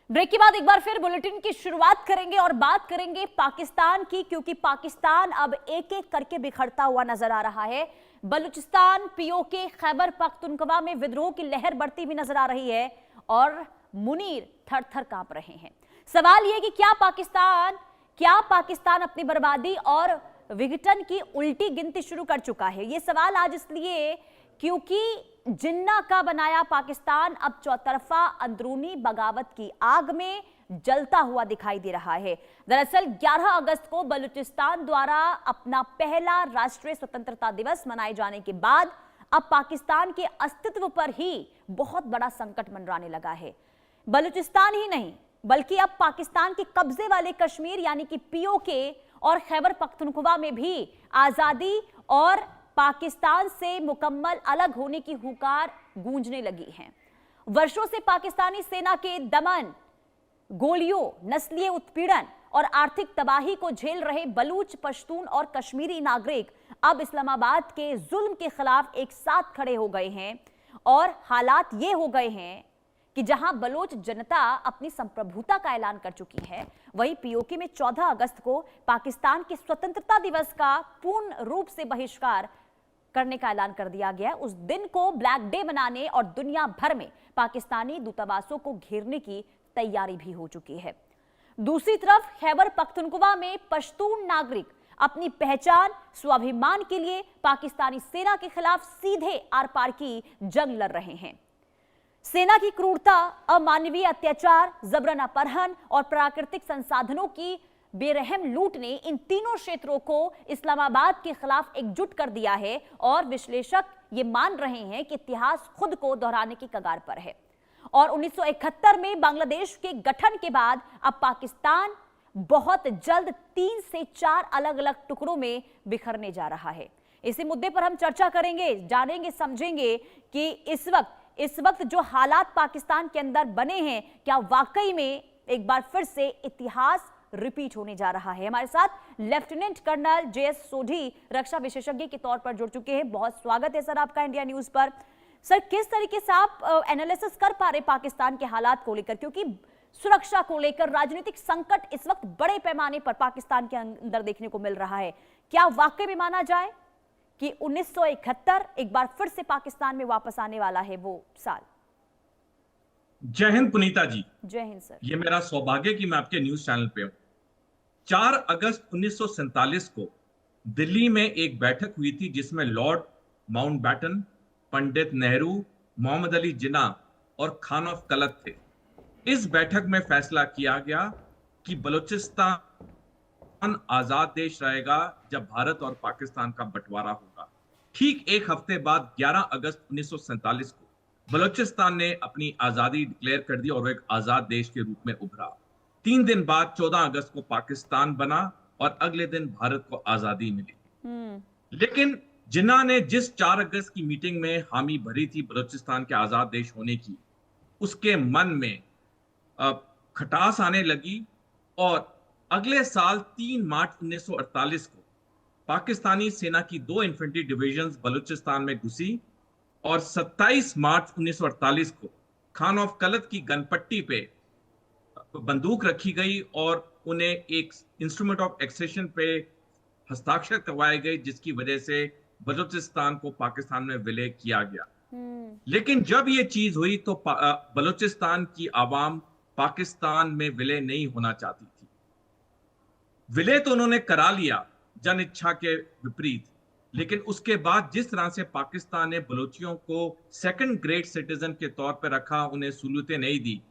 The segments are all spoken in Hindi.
ब्रेक के बाद एक बार फिर बुलेटिन की शुरुआत करेंगे और बात करेंगे पाकिस्तान की, क्योंकि पाकिस्तान अब एक एक करके बिखरता हुआ नजर आ रहा है। बलूचिस्तान, पीओके, खैबर पख्तूनख्वा में विद्रोह की लहर बढ़ती हुई नजर आ रही है और मुनीर थर थर कांप रहे हैं। सवाल यह कि क्या पाकिस्तान अपनी बर्बादी और विघटन की उल्टी गिनती शुरू कर चुका है? यह सवाल आज इसलिए क्योंकि जिन्ना का बनाया पाकिस्तान अब चौतरफा अंदरूनी बगावत की आग में जलता हुआ दिखाई दे रहा है। दरअसल 11 अगस्त को बलूचिस्तान द्वारा अपना पहला राष्ट्रीय स्वतंत्रता दिवस मनाए जाने के बाद अब पाकिस्तान के अस्तित्व पर ही बहुत बड़ा संकट मंडराने लगा है। बलूचिस्तान ही नहीं बल्कि अब पाकिस्तान के कब्जे वाले कश्मीर यानी कि पीओके और खैबर पख्तूनख्वा में भी आजादी और पाकिस्तान से मुकम्मल अलग होने की हुंकार गूंजने लगी है। वर्षों से पाकिस्तानी सेना के दमन, गोलियों, नस्लीय उत्पीड़न और आर्थिक तबाही को झेल रहे बलूच, पश्तून और कश्मीरी नागरिक अब इस्लामाबाद के जुल्म के खिलाफ एक साथ खड़े हो गए हैं और हालात ये हो गए हैं कि जहां बलोच जनता अपनी संप्रभुता का ऐलान कर चुकी है, वहीं पीओके में 14 अगस्त को पाकिस्तान के स्वतंत्रता दिवस का पूर्ण रूप से बहिष्कार करने का ऐलान कर दिया गया। उस दिन को ब्लैक डे बनाने और दुनिया भर में पाकिस्तानी दूतावासों को घेरने की तैयारी भी हो चुकी है। दूसरी तरफ खैबर पख्तूनख्वा में पश्तून नागरिक अपनी पहचान, स्वाभिमान के लिए पाकिस्तानी सेना के खिलाफ सीधे आर पार की जंग लड़ रहे हैं। सेना की क्रूरता, अमानवीय अत्याचार, जबरन अपहरण और प्राकृतिक संसाधनों की बेरहम लूट ने इन तीनों क्षेत्रों को इस्लामाबाद के खिलाफ एकजुट कर दिया है और विश्लेषक ये मान रहे हैं कि इतिहास खुद को दोहराने की कगार पर है। और 1971 में बांग्लादेश के गठन के बाद अब पाकिस्तान बहुत जल्द 3 से 4 अलग अलग टुकड़ों में बिखरने जा रहा है। इसी मुद्दे पर हम चर्चा करेंगे, जानेंगे, समझेंगे कि इस वक्त जो हालात पाकिस्तान के अंदर बने हैं, क्या वाकई में एक बार फिर से इतिहास रिपीट होने जा रहा है। हमारे साथ लेफ्टिनेंट कर्नल जेएस सोढी रक्षा विशेषज्ञ के तौर पर जुड़ चुके हैं। बहुत स्वागत है सर आपका इंडिया न्यूज पर। सर, किस तरीके से आप एनालिसिस कर पा रहे पाकिस्तान के हालात को लेकर, क्योंकि सुरक्षा को लेकर राजनीतिक संकट इस वक्त बड़े पैमाने पर पाकिस्तान के अंदर देखने को मिल रहा है। क्या वाकई में माना जाए कि 1971 एक बार फिर से पाकिस्तान में वापस आने वाला है वो साल? जय हिंद पुनीता जी। जय हिंद सर। ये मेरा सौभाग्य कि मैं आपके न्यूज चैनल पे हूं। 4 अगस्त 1947 को दिल्ली में एक बैठक हुई थी जिसमें लॉर्ड माउंटबैटन, पंडित नेहरू, मोहम्मद अली जिन्ना और खान ऑफ कलत थे। इस बैठक में फैसला किया गया कि बलूचिस्तान आजाद देश रहेगा जब भारत और पाकिस्तान का बंटवारा होगा। ठीक एक हफ्ते बाद 11 अगस्त 1947 को बलूचिस्तान ने अपनी आजादी डिक्लेयर कर दी और एक आजाद देश के रूप में उभरा। 3 दिन बाद 14 अगस्त को पाकिस्तान बना और अगले दिन भारत को आजादी मिली। लेकिन जिन्ना ने जिस 4 अगस्त की मीटिंग में हामी भरी थी बलूचिस्तान के आजाद देश होने की, उसके मन में खटास आने लगी और अगले साल 3 मार्च 1948 को पाकिस्तानी सेना की 2 इन्फेंट्री डिविजन्स बलूचिस्तान में घुसी और 27 मार्च 1948 को खान ऑफ कलत की गनपट्टी पे बंदूक रखी गई और उन्हें एक इंस्ट्रूमेंट ऑफ एक्सेशन पे हस्ताक्षर करवाए गए, जिसकी वजह से बलूचिस्तान को पाकिस्तान में विलय किया गया। लेकिन जब ये चीज हुई तो बलूचिस्तान की आवाम पाकिस्तान में विलय नहीं होना चाहती थी। विलय तो उन्होंने करा लिया जन इच्छा के विपरीत, लेकिन उसके बाद जिस तरह से पाकिस्तान ने बलूचियों को सेकंड ग्रेड सिटीजन के तौर पर रखा, उन्हें सहूलतें नहीं दी,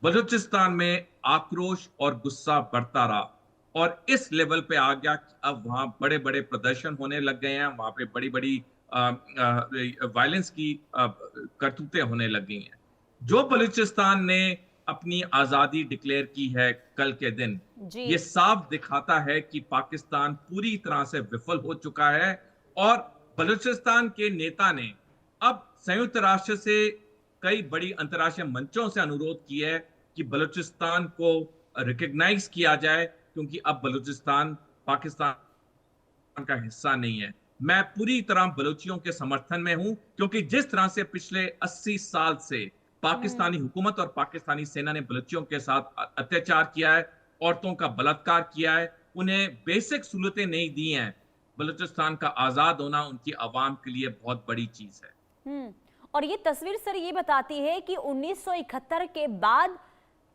बलूचिस्तान में आक्रोश और गुस्सा बढ़ता रहा और इस लेवल पे आ गया कि अब वहां बड़े बड़े प्रदर्शन होने लग गए हैं, वहां पे बड़ी बड़ी वायलेंस की करतूतें होने लग गई हैं। जो बलूचिस्तान ने अपनी आजादी डिक्लेयर की है कल के दिन, ये साफ दिखाता है कि पाकिस्तान पूरी तरह से विफल हो चुका है और बलूचिस्तान के नेता ने अब संयुक्त राष्ट्र से कई बड़ी अंतर्राष्ट्रीय मंचों से अनुरोध किया है कि बलूचिस्तान को रिकॉग्नाइज किया जाए, क्योंकि अब बलूचिस्तान पाकिस्तान का हिस्सा नहीं है। मैं पूरी तरह बलूचियों के समर्थन में हूं, क्योंकि जिस तरह से पिछले 80 साल से पाकिस्तानी हुकूमत और पाकिस्तानी सेना ने बलूचियों के साथ अत्याचार किया है, औरतों का बलात्कार किया है, उन्हें बेसिक सहूलतें नहीं दी हैं। बलूचिस्तान का आजाद होना उनकी आवाम के लिए बहुत बड़ी चीज है। और ये तस्वीर सर ये बताती है कि 1971 के बाद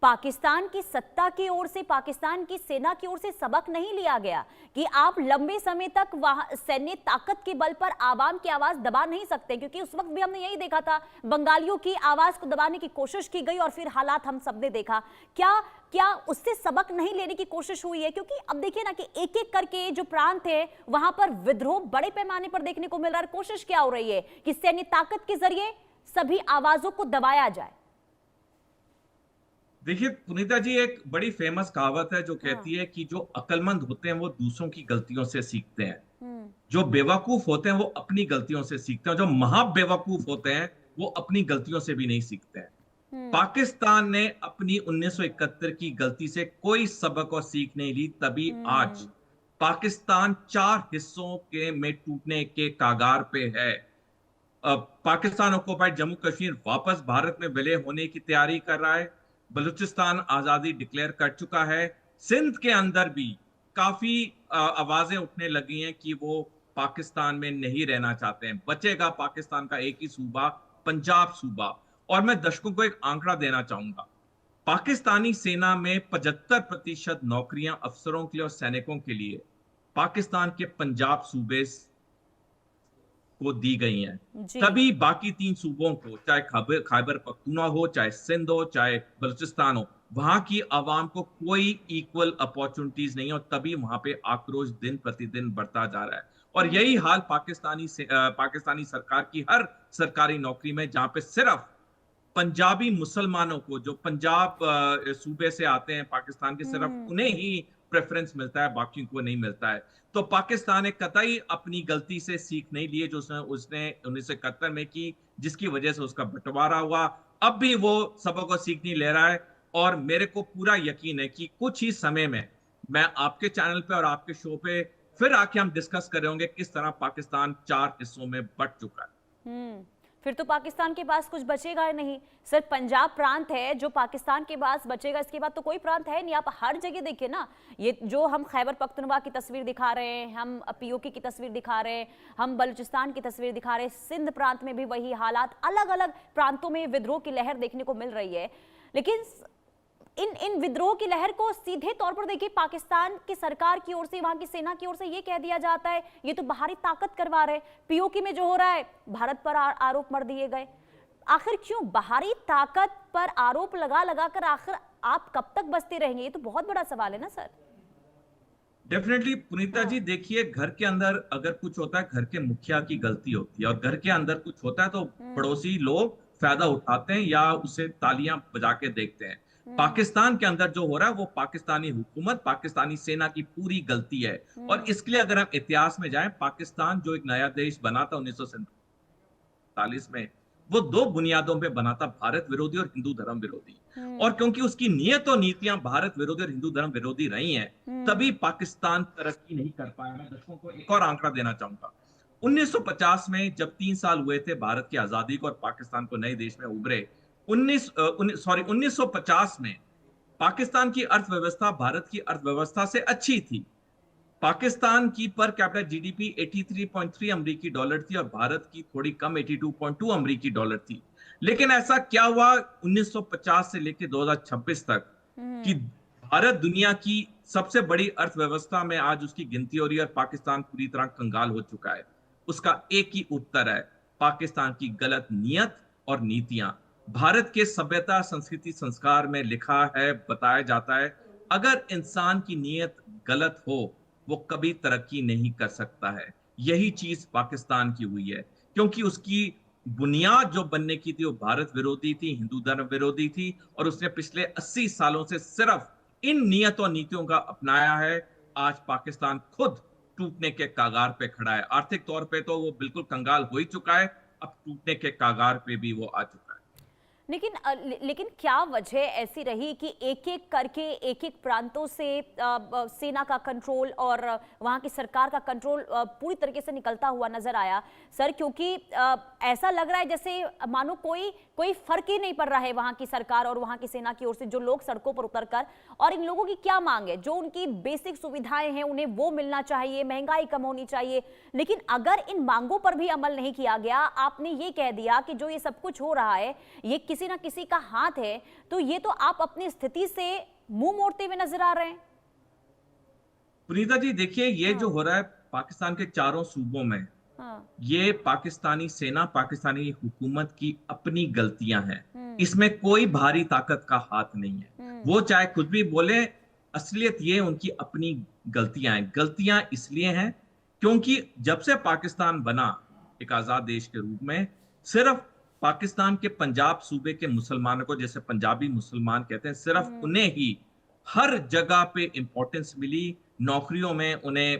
पाकिस्तान की सत्ता की ओर से, पाकिस्तान की सेना की ओर से सबक नहीं लिया गया कि आप लंबे समय तक वहां सैन्य ताकत के बल पर आवाम की आवाज दबा नहीं सकते, क्योंकि उस वक्त भी हमने यही देखा था, बंगालियों की आवाज को दबाने की कोशिश की गई और फिर हालात हम सबने देखा। क्या उससे सबक नहीं लेने की कोशिश हुई है? क्योंकि अब देखिए ना कि एक एक करके जो प्रांत है वहां पर विद्रोह बड़े पैमाने पर देखने को मिल रहा है। कोशिश क्या हो रही है कि सैन्य ताकत के जरिए सभी आवाजों को दबाया जाए। देखिए पुनीता जी, एक बड़ी फेमस कहावत है जो कहती है कि जो अक्लमंद होते हैं वो दूसरों की गलतियों से सीखते हैं, जो बेवकूफ होते हैं वो अपनी गलतियों से सीखते हैं, जो महा बेवकूफ होते हैं वो अपनी गलतियों से भी नहीं सीखते हैं। पाकिस्तान ने अपनी 1971 की गलती से कोई सबक और सीख नहीं ली, तभी आज पाकिस्तान 4 हिस्सों के में टूटने के कागार पे है। पाकिस्तान ऑक्युपाइड जम्मू कश्मीर वापस भारत में विलय होने की तैयारी कर रहा है। बलूचिस्तान आजादी डिक्लेयर कर चुका है। सिंध के अंदर भी काफी आवाजें उठने लगी हैं कि वो पाकिस्तान में नहीं रहना चाहते हैं। बचेगा पाकिस्तान का एक ही सूबा, पंजाब सूबा। और मैं दर्शकों को एक आंकड़ा देना चाहूंगा, पाकिस्तानी सेना में 75% नौकरियां अफसरों के लिए और सैनिकों के लिए पाकिस्तान के पंजाब सूबे को दी गई हैं। तभी बाकी 3 सूबों को, चाहे खैबर पख्तूनख्वा हो, चाहे सिंध हो, चाहे बलूचिस्तान हो, वहां की आवाम को कोई इक्वल अपॉर्चुनिटीज नहीं है और तभी वहां पे आक्रोश दिन प्रतिदिन बढ़ता जा रहा है। और यही हाल पाकिस्तानी सरकार की हर सरकारी नौकरी में, जहां पे सिर्फ पंजाबी मुसलमानों को, जो पंजाब सूबे से आते हैं पाकिस्तान के, सिर्फ उन्हें ही प्रेफरेंस मिलता है, बाकियों को नहीं मिलता है। तो पाकिस्तान ने कतई अपनी गलती से सीख नहीं लिए जो उसने 1971 में की, जिसकी वजह से उसका बंटवारा हुआ। अब भी वो सबक और सीख नहीं ले रहा है और मेरे को पूरा यकीन है कि कुछ ही समय में मैं आपके चैनल पे और आपके शो पे फिर आके हम डिस्कस करेंगे किस तरह पाकिस्तान 4 हिस्सों में बंट चुका है। फिर तो पाकिस्तान के पास कुछ बचेगा ही नहीं। सिर्फ पंजाब प्रांत है जो पाकिस्तान के पास बचेगा, इसके बाद तो कोई प्रांत है नहीं। आप हर जगह देखिए ना, ये जो हम खैबर पख्तूनख्वा की तस्वीर दिखा रहे हैं, हम पीओके की तस्वीर दिखा रहे हैं, हम बलूचिस्तान की तस्वीर दिखा रहे हैं, सिंध प्रांत में भी वही हालात, अलग अलग प्रांतों में विद्रोह की लहर देखने को मिल रही है। लेकिन इन विद्रोह की लहर को सीधे तौर पर देखिए पाकिस्तान की सरकार की ओर से, वहां की सेना की ओर से ये कह दिया जाता है ये तो बाहरी ताकत करवा रहे। पीओके में जो हो रहा है, भारत पर आरोप मर दिए गए। आखिर क्यों बाहरी ताकत पर आरोप लगा लगा कर आखिर आप कब तक बसते रहेंगे? ये तो बहुत बड़ा सवाल है ना सर। डेफिनेटली पुनीता जी, देखिए घर के अंदर अगर कुछ होता है, घर के मुखिया की गलती होती है, और घर के अंदर कुछ होता है तो पड़ोसी लोग फायदा उठाते हैं या उसे तालियां बजा के देखते हैं। पाकिस्तान के अंदर जो हो रहा है वो पाकिस्तानी हुकूमत, पाकिस्तानी सेना की पूरी गलती है। और इसके लिए अगर हम इतिहास में जाएं, पाकिस्तान जो एक नया देश बना था 1947 में, वो 2 बुनियादों पे बना था, भारत विरोधी और हिंदू धर्म विरोधी। और क्योंकि उसकी नियत और नीतियां भारत विरोधी और हिंदू धर्म विरोधी रही हैं, तभी पाकिस्तान तरक्की नहीं कर पाया। मैं दर्शकों को एक और आंकड़ा देना चाहूंगा। 1950 में जब 3 साल हुए थे भारत की आजादी को और पाकिस्तान को नए देश में उभरे, 1950 में पाकिस्तान की अर्थव्यवस्था भारत की अर्थव्यवस्था से अच्छी थी। पाकिस्तान की पर कैपिटा जीडीपी 83.3 अमेरिकी डॉलर थी और भारत की थोड़ी कम 82.2 अमेरिकी डॉलर थी। लेकिन ऐसा क्या हुआ 1950 से लेकर 2026 तक कि भारत दुनिया की सबसे बड़ी अर्थव्यवस्था में आज उसकी गिनती हो रही है और पाकिस्तान पूरी तरह कंगाल हो चुका है। उसका एक ही उत्तर है, पाकिस्तान की गलत नीयत और नीतियां। भारत के सभ्यता, संस्कृति, संस्कार में लिखा है, बताया जाता है, अगर इंसान की नीयत गलत हो वो कभी तरक्की नहीं कर सकता है। यही चीज पाकिस्तान की हुई है, क्योंकि उसकी बुनियाद जो बनने की थी वो भारत विरोधी थी, हिंदू धर्म विरोधी थी, और उसने पिछले 80 सालों से सिर्फ इन नियत और नीतियों का अपनाया है। आज पाकिस्तान खुद टूटने के कागार पे खड़ा है। आर्थिक तौर पे तो वो बिल्कुल कंगाल हो ही चुका है, अब टूटने के कागार पे भी वो आ चुका है। लेकिन क्या वजह ऐसी रही कि एक एक करके एक एक प्रांतों से सेना का कंट्रोल और वहां की सरकार का कंट्रोल पूरी तरीके से निकलता हुआ नजर आया सर? क्योंकि ऐसा लग रहा है जैसे मानो कोई फर्क ही नहीं पड़ रहा है वहां की सरकार और वहां की सेना की ओर से, जो लोग सड़कों पर उतरकर, और इन लोगों की क्या मांग है, जो उनकी बेसिक सुविधाएं हैं उन्हें वो मिलना चाहिए, महंगाई कम होनी चाहिए। लेकिन अगर इन मांगों पर भी अमल नहीं किया गया, आपने ये कह दिया कि जो ये सब कुछ हो रहा है ये किसी ना किसी का हाथ है, तो ये तो आप अपनी स्थिति से मुंह मोड़ते हुए नजर आ रहे हैं। पुनीता जी देखिए, ये जो हाँ, हो रहा है पाकिस्तान के चारों सूबों में, हाँ, ये पाकिस्तानी सेना, पाकिस्तानी हुकूमत की अपनी गलतियां हैं। हम्म, इसमें कोई भारी ताकत का हाथ नहीं है। हम्म, वो चाहे खुद भी बोले, असलियत ये उनकी अपनी गलतियां हैं। गलतियां इसलिए हैं क्योंकि जब से पाकिस्तान बना एक आजाद देश के रूप में, सिर्फ पाकिस्तान के पंजाब सूबे के मुसलमानों को, जैसे पंजाबी मुसलमान कहते हैं, सिर्फ हम्म, उन्हें ही हर जगह पे इंपॉर्टेंस मिली। नौकरियों में उन्हें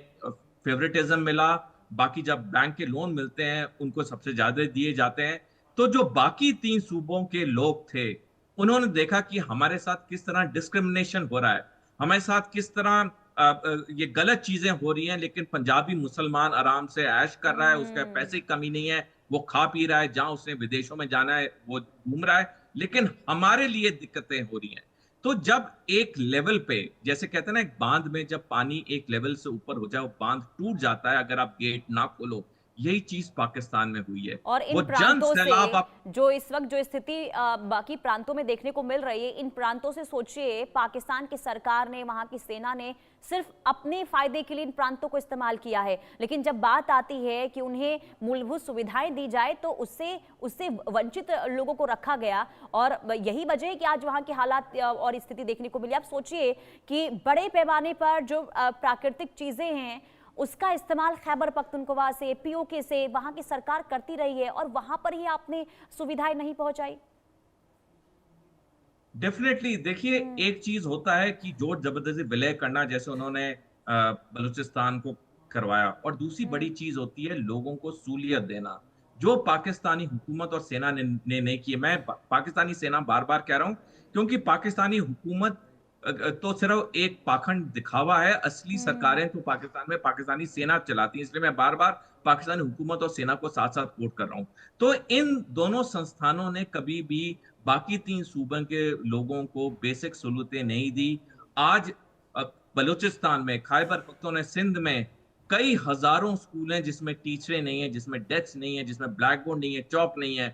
फेवरेटिज्म मिला। बाकी जब बैंक के लोन मिलते हैं उनको सबसे ज्यादा दिए जाते हैं। तो जो बाकी 3 सूबों के लोग थे, उन्होंने देखा कि हमारे साथ किस तरह डिस्क्रिमिनेशन हो रहा है, हमारे साथ किस तरह ये गलत चीजें हो रही हैं, लेकिन पंजाबी मुसलमान आराम से ऐश कर रहा है, उसका हम्म, पैसे की कमी नहीं है, वो खा पी रहा है, जहां उसने विदेशों में जाना है वो घूम रहा है। लेकिन हमारे लिए दिक्कतें हो रही हैं। तो जब एक लेवल पे, जैसे कहते हैं ना, एक बांध में जब पानी एक लेवल से ऊपर हो जाए, वो बांध टूट जाता है अगर आप गेट ना खोलो। यही चीज पाकिस्तान में हुई है। और इन वो जन प्रांतों से सैलाब आप जो इस वक्त जो स्थिति बाकी प्रांतों में देखने को मिल रही है, इन प्रांतों से सोचिए पाकिस्तान की सरकार ने, वहां की सेना ने सिर्फ अपने फायदे के लिए इन प्रांतों को इस्तेमाल किया है। लेकिन जब बात आती है कि उन्हें मूलभूत सुविधाएं दी जाए तो उससे उससे वंचित लोगों को रखा गया। और यही वजह है कि आज वहां की हालात और स्थिति देखने को मिली। आप सोचिए कि बड़े पैमाने पर जो प्राकृतिक चीजें हैं उसका इस्तेमाल खैबर पख्तूनख्वा से, पीओके से वहां की सरकार करती रही है, और वहां पर ही आपने सुविधाएं नहीं पहुंचाई। डेफिनेटली देखिए, एक चीज होता है कि जोर जबरदस्ती विलय करना, जैसे उन्होंने बलूचिस्तान को करवाया, और दूसरी बड़ी हम्म, चीज होती है लोगों को सहूलियत देना, जो पाकिस्तानी हुकूमत और सेना ने नहीं की है। मैं पाकिस्तानी सेना बार बार कह रहा हूं, क्योंकि पाकिस्तानी हुकूमत तो सिर्फ एक पाखंड दिखावा है। असली हम्म, सरकारें तो पाकिस्तान में पाकिस्तानी सेना चलाती है। इसलिए मैं बार बार पाकिस्तानी हुकूमत और सेना को साथ साथ कोट कर रहा हूं। तो इन दोनों संस्थानों ने कभी भी बाकी 3 सूबों के लोगों को बेसिक सहूलतें नहीं दी। आज अ, बलूचिस्तान में, खैबर पख्तूनख्वा सिंध में कई हजारों स्कूल हैं जिसमें टीचरें नहीं है, जिसमें डेस्क नहीं है, जिसमें ब्लैक बोर्ड नहीं है, चौक नहीं है।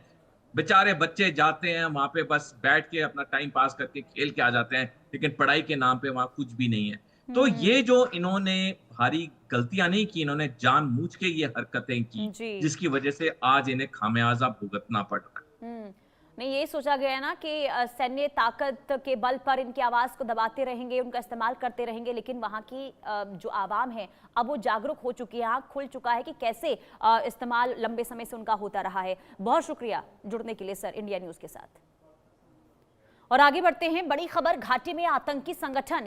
बेचारे बच्चे जाते हैं वहां पे, बस बैठ के अपना टाइम पास करके खेल के आ जाते हैं, लेकिन पढ़ाई के नाम पे वहां कुछ भी नहीं है। तो हम्म, ये जो इन्होंने भारी गलतियां नहीं की, इन्होंने जानबूझ के ये हरकतें की, जी, जिसकी वजह से आज इन्हें खामियाजा भुगतना पड़ रहा है। हम्म। नहीं, ये सोचा गया है ना कि सैन्य ताकत के बल पर इनकी आवाज को दबाते रहेंगे, उनका इस्तेमाल करते रहेंगे, लेकिन वहां की जो आवाम है अब वो जागरूक हो चुकी है, आंख खुल चुका है कि कैसे इस्तेमाल लंबे समय से उनका होता रहा है। बहुत शुक्रिया जुड़ने के लिए सर इंडिया न्यूज के साथ। और आगे बढ़ते हैं, बड़ी खबर, घाटी में आतंकी संगठन